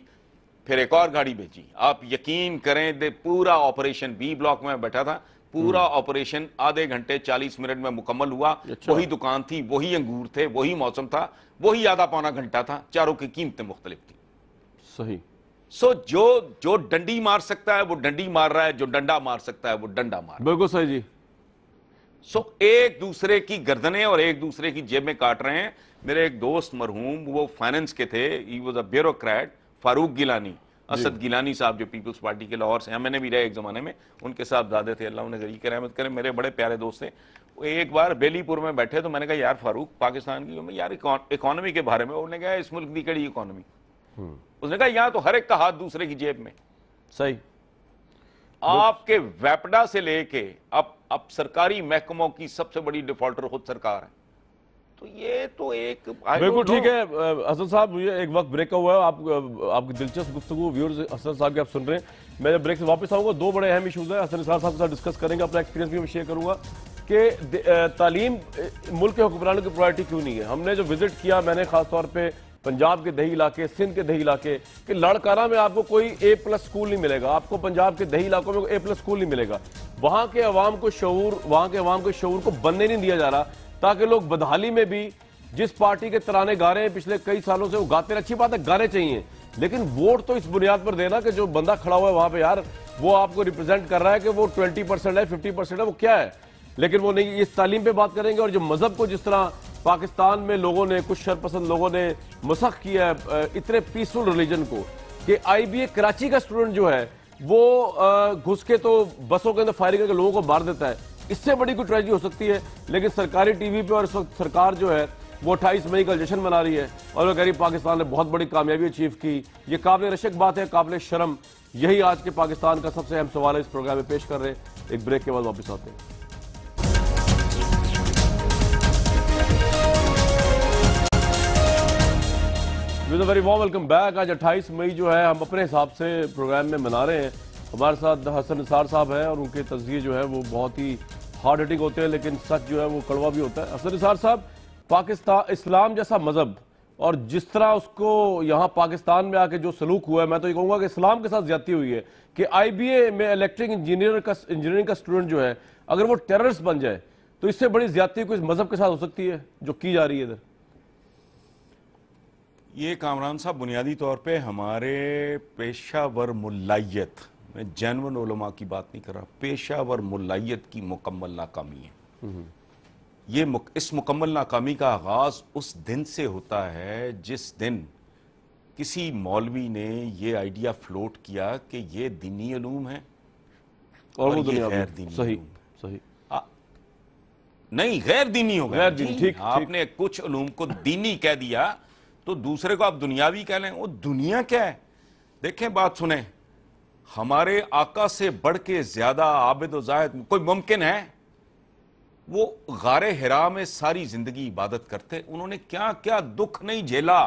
A: پھر ایک اور گاڑی بھیجی. آپ یقین کریں پورا آپریشن بی بلاک میں بیٹھا تھا، پورا آپریشن آدھے گھنٹے 40 منٹ میں مکمل ہوا. وہی دکان تھی، وہی انگور تھے، وہی موسم تھا، وہی آدھا پونا گھنٹہ تھا، چاروں کی قیمتیں مختلف تھی.
B: صحیح.
A: سو جو ڈنڈی مار سکتا ہے وہ ڈنڈی مار رہا ہے، جو ڈنڈا مار سکتا ہے وہ ڈنڈا مار رہا ہے.
B: بالکل صحیح جی.
A: سو ایک دوسرے کی گردنیں اور ایک دوسرے کی جیب میں کاٹ رہے ہیں. میرے ایک دوست مرحوم، وہ فائننس کے تھے، ہی واز اے بیوروکریٹ، فاروق گیلانی، اسد گیلانی صاحب جو پیپلز پارٹی کے لاہور سے ہیں، میں نے بھی رہے ایک زمانے میں، ان کے صاحب زادے تھے، اللہ انہیں غنی کی رحمت کرے، میرے بڑے پیارے دوست تھے. ایک بار بیلی پور میں بیٹھے تو میں نے کہا یار فاروق پاکستان کی یار اکانومی کے بارے میں. انہوں نے کہا اس ملک کی کڑی اکانومی. اس نے کہا یہاں تو ہر ایک کا ہاتھ دوسرے کی جیب میں.
B: صحیح.
A: آپ کے ویپڈا سے لے کے اب سرکاری محکموں کی سب سے بڑی ڈیفالٹر خود سرکار ہے. تو یہ تو ایک
B: بالکل ٹھیک ہے. حسن صاحب مجھے ایک وقت بریک کا ہوا ہے، آپ کی دلچسپ گفتگو ویورز حسن صاحب کے آپ سن رہے ہیں. میں جب بریک سے واپس آؤں گا 2 بڑے اہم ایشوز ہیں، حسن صاحب کے ساتھ ڈسکس کریں گے، اپنا ایکسپیرینس بھی میں شیئر کروں گا کہ تعلیم ملک کے حکمرانوں کی پرائرٹی کیوں نہیں ہے. ہم نے جو وزٹ کیا، میں نے خاص طور پہ پنجاب کے دیہی علاقے، سندھ کے دیہی علاقے، کہ لڑکانہ میں آپ کو کوئی A+ اسکول نہیں ملے گا، آپ کو پنجاب کے دیہی علاقوں میں A+ اسکول نہیں ملے گا. وہاں کے عوام کو شعور کو بننے نہیں دیا جا رہا، تاکہ لوگ بدحالی میں بھی جس پارٹی کے ترانے گا رہے ہیں پچھلے کئی سالوں سے وہ گاتے ہیں. اچھی بات ہے، گانے چاہیے، لیکن ووٹ تو اس بنیاد پر دینا کہ جو بندہ کھڑا ہوا ہے وہاں پہ یار وہ آپ کو ریپرزینٹ کر رہا ہے کہ وہ 20% ہے، 50% ہے، وہ کیا ہے. لیکن وہ نہیں. اس تعلیم پہ بات کریں گے، اور جو مذہب کو جس طرح پاکستان میں لوگوں نے، کچھ شرپسند لوگوں نے مسخ کیا ہے اتنے پیسفل ریلیجن کو، کہ IBA کراچی کا اسٹوڈنٹ جو ہے وہ گھس کے تو بسوں کے اندر فائرنگ کر کے لوگوں کو مار دیتا ہے. اس سے بڑی کوئی ٹریجڈی ہو سکتی ہے. لیکن سرکاری ٹی وی پہ اور اس وقت سرکار جو ہے وہ 28 مئی کا جشن منا رہی ہے اور وہ کہہ رہی پاکستان نے بہت بڑی کامیابی اچیو کی. یہ قابل رشک بات ہے, قابل شرم. یہی آج کے پاکستان کا سب سے اہم سوال ہے, اس پروگرام میں پیش کر رہے ہیں. ایک بریک کے بعد واپس آتے ہیں. Very warm welcome back. آج 28 مئی جو ہے ہم اپنے حساب سے پروگرام میں منا رہے ہیں. ہمارے ساتھ حسن نثار صاحب ہیں اور ان کے تجزیے جو ہے وہ بہت ہی ہارڈ ہٹنگ ہوتے ہیں, لیکن سچ جو ہے وہ کڑوا بھی ہوتا ہے. حسن نثار صاحب, پاکستان اسلام جیسا مذہب اور جس طرح اس کو یہاں پاکستان میں آ کے جو سلوک ہوا ہے, میں تو یہ کہوں گا کہ اسلام کے ساتھ زیادتی ہوئی ہے کہ آئی بی اے میں الیکٹرک انجینئرنگ کا اسٹوڈنٹ جو ہے اگر وہ ٹیررسٹ بن جائے تو اس سے بڑی زیادتی کوئی مذہب کے ساتھ ہو سکتی ہے جو کی جا رہی ہے ادھر.
A: یہ کامران صاحب بنیادی طور پہ ہمارے پیشہ ور ملائیت, میں جینون علماء کی بات نہیں کر رہا, پیشہ ور ملائیت کی مکمل ناکامی ہے. اس مکمل ناکامی کا آغاز اس دن سے ہوتا ہے جس دن کسی مولوی نے یہ آئیڈیا فلوٹ کیا کہ یہ دینی علوم ہے اور یہ غیر دینی علوم ہے.
B: صحیح
A: نہیں, غیر دینی ہو گیا.
B: غیر دینی, ٹھیک.
A: آپ نے کچھ علوم کو دینی کہہ دیا تو دوسرے کو آپ دنیاوی کہہ لیں. وہ دنیا کیا ہے؟ دیکھیں بات سنیں, ہمارے آقا سے بڑھ کے زیادہ عابد و زاہد کوئی ممکن ہے؟ وہ غار حرا میں ساری زندگی عبادت کرتے. انہوں نے کیا کیا دکھ نہیں جھیلا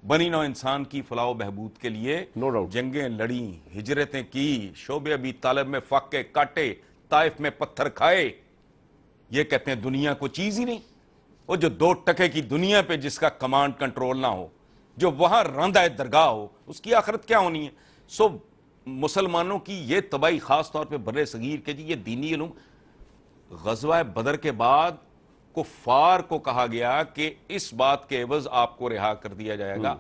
A: بنی نوع انسان کی فلاح و بہبود کے لیے. جنگیں لڑیں, ہجرتیں کی, شعب ابی طالب میں فاقے کاٹے, طائف میں پتھر کھائے. یہ کہتے ہیں دنیا کو چیز ہی نہیں. وہ جو 2 ٹکے کی دنیا پہ جس کا کمانڈ کنٹرول نہ ہو, جو وہاں راندہ درگاہ ہو, اس کی آخرت کیا ہونی ہے؟ سو مسلمانوں کی یہ تباہی خاص طور پہ برے صغیر کے جی یہ دینی علوم. غزوہ بدر کے بعد کفار کو کہا گیا کہ اس بات کے عوض آپ کو رہا کر دیا جائے گا,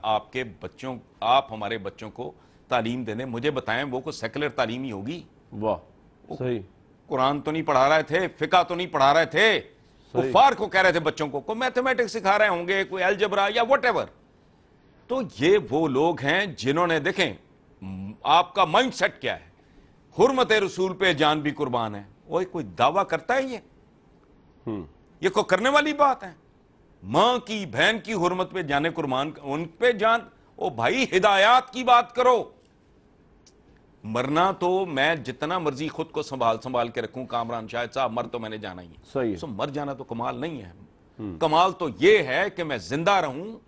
A: آپ ہمارے بچوں کو تعلیم دے دیں. مجھے بتائیں وہ کوئی سیکولر تعلیم ہی ہوگی؟
B: واہ, صحیح.
A: قرآن تو نہیں پڑھا رہے تھے, فقہ تو نہیں پڑھا رہے تھے, کفار کو کہہ رہے تھے بچوں کو کوئی میتھمیٹکس سکھا رہے ہوں گے, کوئی الجبرا یا واٹ ایور. تو یہ وہ لوگ ہیں جنہوں نے, دیکھیں آپ کا مائنڈ سیٹ کیا ہے, حرمت رسول پہ جان بھی قربان ہے. وہ کوئی دعویٰ کرتا ہے یہ کوئی کرنے والی بات ہے؟ ماں کی بہن کی حرمت پہ جانے قربان, ان پہ جان. او بھائی ہدایات کی بات کرو. مرنا تو میں جتنا مرضی خود کو سنبھال کے رکھوں کامران شاہد صاحب, مر تو میں نے جانا ہی ہے.
B: صحیح.
A: سو مر جانا تو کمال نہیں ہے. کمال تو یہ ہے کہ میں زندہ رہوں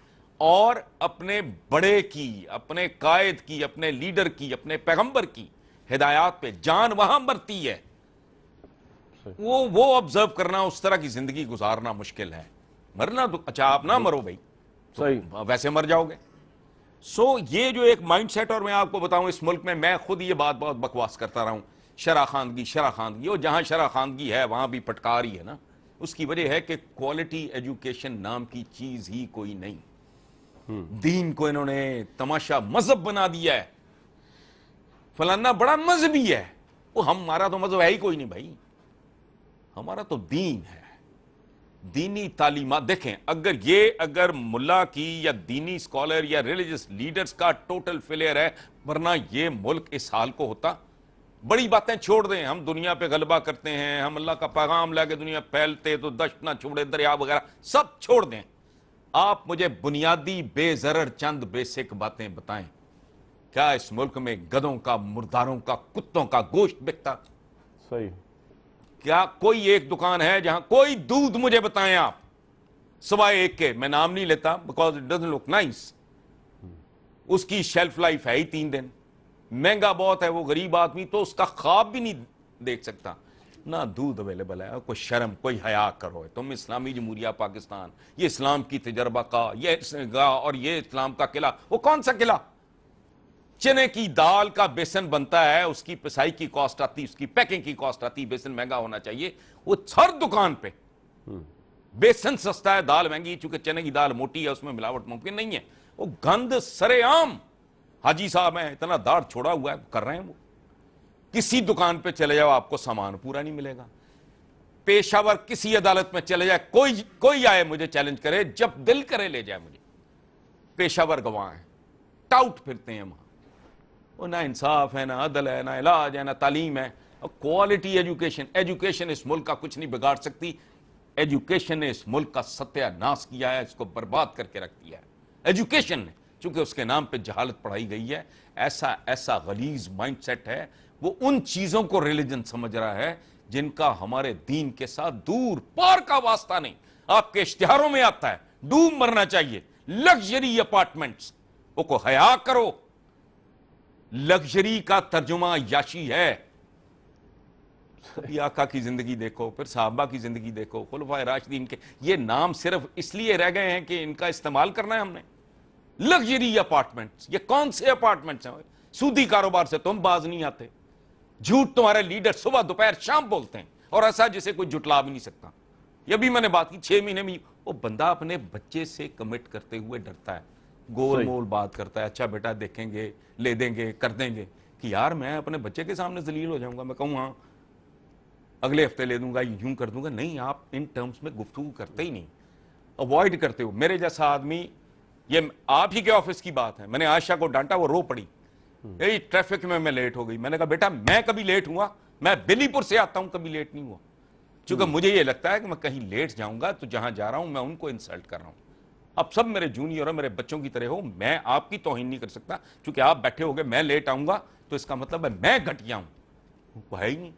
A: اور اپنے بڑے کی, اپنے قائد کی, اپنے لیڈر کی, اپنے پیغمبر کی ہدایات پہ جان وہاں مرتی ہے. وہ آبزرو کرنا, اس طرح کی زندگی گزارنا مشکل ہے. مرنا تو اچھا آپ نہ مرو بھائی,
B: صحیح,
A: ویسے مر جاؤ گے. سو یہ جو ایک مائنڈ سیٹ, اور میں آپ کو بتاؤں اس ملک میں خود یہ بات بہت بکواس کرتا رہا ہوں, شرح خواندگی, اور جہاں شرح خواندگی ہے وہاں بھی پٹکار ہی ہے نا. اس کی وجہ ہے کہ کوالٹی ایجوکیشن نام کی چیز ہی کوئی نہیں. دین کو انہوں نے تماشا مذہب بنا دیا ہے. فلانا بڑا مذہبی ہے, وہ ہمارا تو مذہب ہے ہی کوئی نہیں بھائی, ہمارا تو دین ہے. دینی تعلیمات دیکھیں, اگر ملا کی یا دینی سکولر یا ریلیجس لیڈرز کا ٹوٹل فیلئر ہے, ورنہ یہ ملک اس حال کو ہوتا. بڑی باتیں چھوڑ دیں, ہم دنیا پہ غلبہ کرتے ہیں, ہم اللہ کا پیغام لے کے دنیا پھیلتے تو دشت نہ چھوڑے, دریا وغیرہ سب چھوڑ دیں. آپ مجھے بنیادی بے ضرر چند بیسک باتیں بتائیں. کیا اس ملک میں گدھوں کا, مرداروں کا, کتوں کا گوشت بکتا؟
B: صحیح.
A: کیا کوئی ایک دکان ہے جہاں کوئی دودھ مجھے بتائیں آپ, سوائے ایک کے, میں نام نہیں لیتا because it doesn't look nice, اس کی شیلف لائف ہے ہی 3 دن, مہنگا بہت ہے, وہ غریب آدمی تو اس کا خواب بھی نہیں دیکھ سکتا. نہ دودھ اویلیبل ہے. کوئی شرم, کوئی حیا کرو. تم اسلامی جمہوریہ پاکستان, یہ اسلام کی تجربہ کا یہ اور یہ اسلام کا قلعہ, وہ کون سا قلعہ؟ چنے کی دال کا بیسن بنتا ہے, اس کی پسائی کی کاسٹ آتی, اس کی پیکنگ کی کاسٹ آتی, بیسن مہنگا ہونا چاہیے. وہ ہر دکان پہ بیسن سستا ہے, دال مہنگی, چونکہ چنے کی دال موٹی ہے, اس میں ملاوٹ ممکن نہیں ہے. وہ گند سرے عام. حاجی صاحب ہیں, اتنا داڑھ چھوڑا ہوا ہے, کر رہے ہیں. وہ کسی دکان پہ چلے جاؤ آپ کو سامان پورا نہیں ملے گا. پیشہ ور کسی عدالت میں چلے جائے, کوئی آئے مجھے چیلنج کرے, جب دل کرے لے جائے مجھے. پیشہ ور گواہ ہیں, ٹاؤٹ پھرتے ہیں وہاں. وہ نہ انصاف ہے, نہ عدل ہے, نہ علاج ہے, نہ تعلیم ہے. کوالٹی ایجوکیشن اس ملک کا کچھ نہیں بگاڑ سکتی. ایجوکیشن نے اس ملک کا ستیہ ناش کیا ہے, اس کو برباد کر کے رکھ دیا ہے. ایجوکیشن نے, چونکہ اس کے نام پہ جہالت پڑھائی گئی ہے, ایسا غلیظ مائنڈ سیٹ ہے, وہ ان چیزوں کو ریلیجن سمجھ رہا ہے جن کا ہمارے دین کے ساتھ دور پار کا واسطہ نہیں. آپ کے اشتہاروں میں آتا ہے ڈوب مرنا چاہیے, لگژری اپارٹمنٹس, وہ کو حیا کرو. لگژری کا ترجمہ یاشی ہے. یہ آقا کی زندگی دیکھو, پھر صحابہ کی زندگی دیکھو, خلفائے راشدین کے, یہ نام صرف اس لیے رہ گئے ہیں کہ ان کا استعمال کرنا ہے ہم نے. لگژری اپارٹمنٹس, یہ کون سے اپارٹمنٹس ہیں؟ سودی کاروبار سے تم باز نہیں آتے. جھوٹ تمہارے لیڈر صبح دوپہر شام بولتے ہیں, اور ایسا جسے کوئی جھٹلا بھی نہیں سکتا. یہ بھی میں نے بات کی 6 مہینے میں. وہ بندہ اپنے بچے سے کمٹ کرتے ہوئے ڈرتا ہے, گول مول بات کرتا ہے, اچھا بیٹا دیکھیں گے, لے دیں گے, کر دیں گے, کہ یار میں اپنے بچے کے سامنے ذلیل ہو جاؤں گا, میں کہوں ہاں اگلے ہفتے لے دوں گا, یوں کر دوں گا. نہیں, آپ ان ٹرمز میں گفتگو کرتے ہی نہیں, اوائڈ کرتے ہو. میرے جیسا آدمی, یہ آپ ہی کے آفس کی بات ہے, میں نے عائشہ کو ڈانٹا, وہ رو پڑی, ٹریفک میں لیٹ ہو گئی. میں نے کہا بیٹا میں کبھی لیٹ ہوا؟ میں بلی پور سے آتا ہوں, کبھی لیٹ نہیں ہوا. چونکہ مجھے یہ لگتا ہے کہ میں کہیں لیٹ جاؤں گا تو جہاں جا رہا ہوں میں ان کو انسلٹ کر رہا ہوں. اب سب میرے جونیئر اور میرے بچوں کی طرح ہو, میں آپ کی توہین نہیں کر سکتا. چونکہ آپ بیٹھے ہو گے میں لیٹ آؤں گا تو اس کا مطلب ہے میں گھٹیا ہوں. وہ ہے ہی نہیں.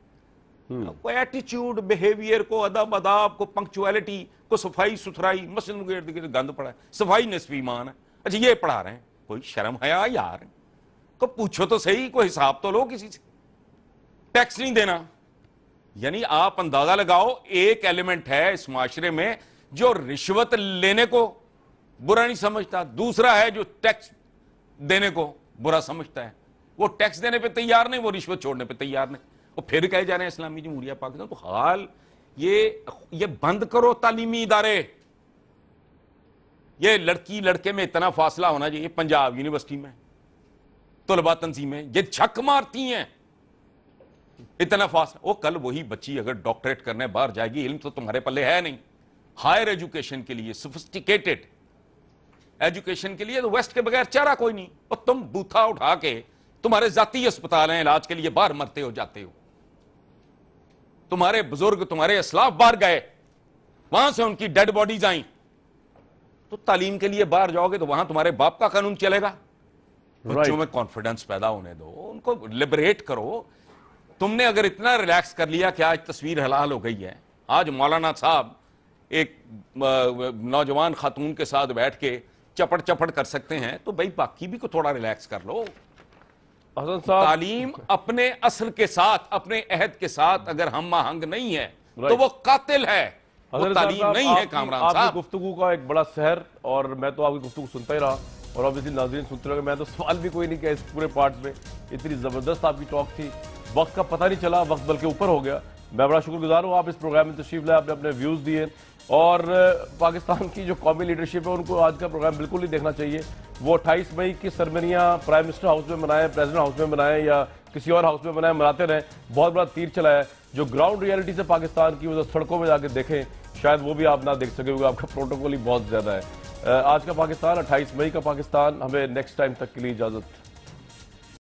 A: کوئی ایٹیچیوڈ, بیہیویئر کو, ادب اداب کو, پنکچویلٹی کو, صفائی ستھرائی, مسجد کے ارد گرد گند پڑا ہے, صفائی نصف ایمان ہے. اچھا یہ پڑھا رہے ہیں, کوئی شرم حیا یار, کو پوچھو تو صحیح, کوئی حساب تو لو کسی سے. ٹیکس نہیں دینا, یعنی آپ اندازہ لگاؤ, ایک ایلیمنٹ ہے اس معاشرے میں جو رشوت لینے کو برا نہیں سمجھتا, دوسرا ہے جو ٹیکس دینے کو برا سمجھتا ہے. وہ ٹیکس دینے پہ تیار نہیں, وہ رشوت چھوڑنے پہ تیار نہیں. وہ پھر کہے جا رہے ہیں اسلامی جمہوریہ پاکستان. تو حال یہ بند کرو تعلیمی ادارے. یہ لڑکی لڑکے میں اتنا فاصلہ ہونا چاہیے. پنجاب یونیورسٹی میں طلباء تنظیمیں یہ جھک مارتی ہیں, اتنا فاصلہ. وہ کل وہی بچی اگر ڈاکٹریٹ کرنے باہر جائے گی, علم تو تمہارے پلے ہے نہیں. ہائر ایجوکیشن کے لیے, سوفسٹیکیٹڈ ایجوکیشن کے لیے تو ویسٹ کے بغیر چارہ کوئی نہیں. اور تم بوتھا اٹھا کے, تمہارے ذاتی اسپتال ہیں علاج کے لیے, باہر مرتے ہو جاتے ہو. تمہارے بزرگ, تمہارے اسلاف باہر گئے, وہاں سے ان کی ڈیڈ باڈیز آئیں. تو تعلیم کے لیے باہر جاؤ گے تو وہاں تمہارے باپ کا قانون چلے گا. بچوں میں کانفیڈنس پیدا ہونے دو, ان کو لبریٹ کرو. تم نے اگر اتنا ریلیکس کر لیا کہ آج تصویر حلال ہو گئی ہے, آج مولانا صاحب ایک نوجوان خاتون کے ساتھ بیٹھ کے چپڑ چپڑ کر سکتے ہیں, تو بھائی باقی بھی کو تھوڑا ریلیکس کر لو.
B: حسن صاحب,
A: تعلیم اپنے اصل کے ساتھ, اپنے عہد کے ساتھ اگر ہم آہنگ نہیں ہے تو وہ قاتل ہے, وہ تعلیم نہیں ہے. کامران
B: آپ
A: صاحب,
B: کی گفتگو کا ایک بڑا سحر, اور میں تو آپ کی گفتگو سنتا ہی رہا, اور obviously ناظرین سنتے رہے. میں تو سوال بھی کوئی نہیں کیا اس پورے پارٹ میں, اتنی زبردست آپ کی ٹاک تھی, وقت کا پتہ نہیں چلا, وقت بلکہ اوپر ہو گیا. میں بڑا شکر گزار ہوں, آپ اس پروگرام میں تشریف لائے, آپ نے اپنے ویوز دیے, اور پاکستان کی جو قومی لیڈرشپ ہے ان کو آج کا پروگرام بالکل نہیں دیکھنا چاہیے. وہ 28 مئی کی سرمنیاں پرائم منسٹر ہاؤس میں منائیں, پریزیڈنٹ ہاؤس میں منائیں, یا کسی اور ہاؤس میں منائیں, مناتے رہیں. بہت بڑا تیر چلا ہے. جو گراؤنڈ ریئلٹی سے پاکستان کی وہ سڑکوں میں جا کے دیکھیں, شاید وہ بھی آپ نہ دیکھ سکے, آپ کا پروٹوکول ہی بہت زیادہ ہے. آج کا پاکستان 28 مئی کا پاکستان. ہمیں نیکسٹ ٹائم تک کے لیے اجازت.